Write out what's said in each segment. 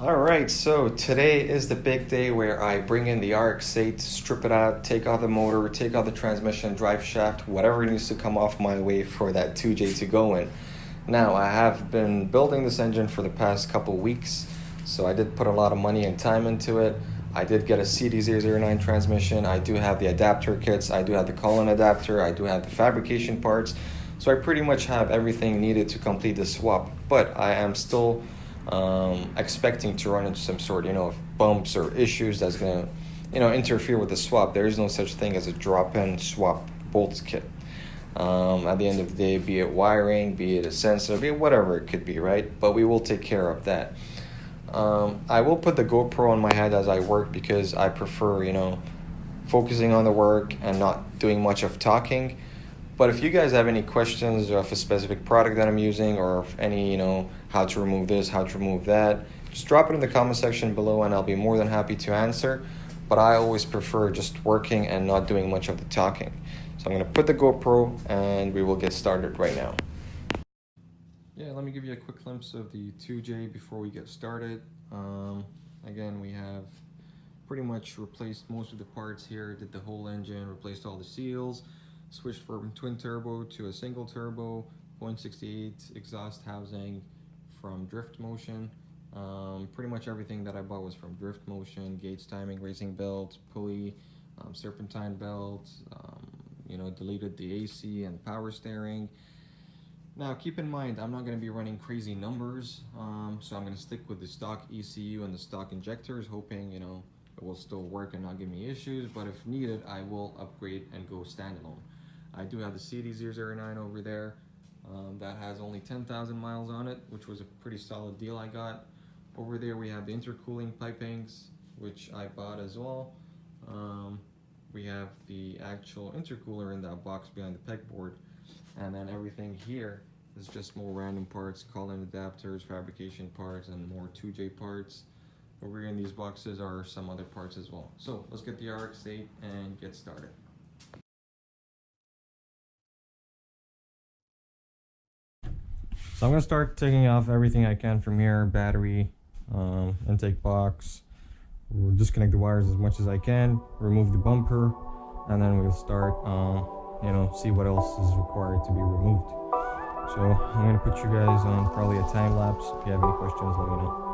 Alright, so today is the big day where I bring in the RX8, strip it out, take out the motor, take out the transmission, drive shaft, whatever needs to come off my way for that 2J to go in. Now, I have been building this engine for the past couple weeks, so I did put a lot of money and time into it. I did get a CD009 transmission, I do have the adapter kits, I do have the column adapter, I do have the fabrication parts, so I pretty much have everything needed to complete the swap, but I am still expecting to run into some sort of bumps or issues that's going to interfere with the swap. There is no such thing as a drop-in swap bolts kit. At the end of the day, be it wiring, be it a sensor, be it whatever it could be, right? But we will take care of that. I will put the GoPro on my head as I work because I prefer focusing on the work and not doing much of talking. But if you guys have any questions of a specific product that I'm using, or any, how to remove this, how to remove that, just drop it in the comment section below and I'll be more than happy to answer. But I always prefer just working and not doing much of the talking. So I'm going to put the GoPro and we will get started right now. Yeah, let me give you a quick glimpse of the 2J before we get started. Again, we have pretty much replaced most of the parts here, did the whole engine, replaced all the seals, switched from twin turbo to a single turbo, 0.68 exhaust housing from Drift Motion. Pretty much everything that I bought was from Drift Motion: gates, timing, racing belt, pulley, serpentine belt, deleted the AC and power steering. Now keep in mind, I'm not going to be running crazy numbers, so I'm going to stick with the stock ECU and the stock injectors, hoping it will still work and not give me issues, but if needed I will upgrade and go standalone. I do have the CD009 over there that has only 10,000 miles on it, which was a pretty solid deal I got. Over there we have the intercooling pipings, which I bought as well. We have the actual intercooler in that box behind the pegboard, and then everything here is just more random parts, call-in adapters, fabrication parts, and more 2J parts. Over here in these boxes are some other parts as well. So let's get the RX8 and get started. So I'm going to start taking off everything I can from here: battery, intake box. We'll disconnect the wires as much as I can, remove the bumper, and then we'll start, see what else is required to be removed. So I'm going to put you guys on probably a time lapse. If you have any questions, let me know.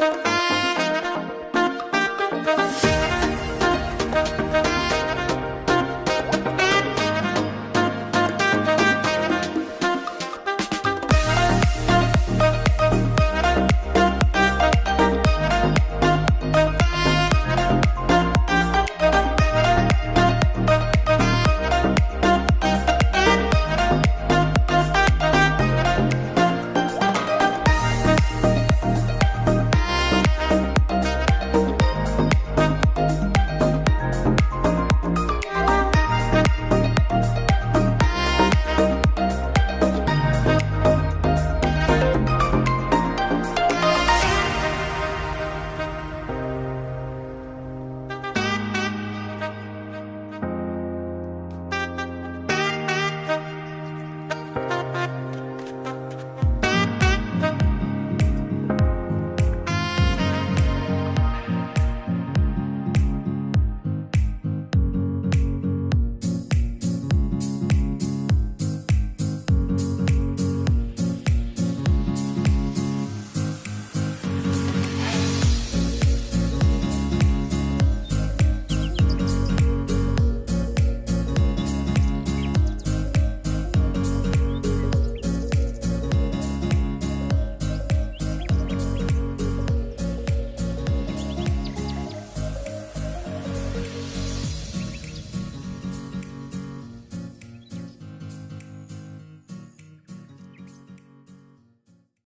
Bye.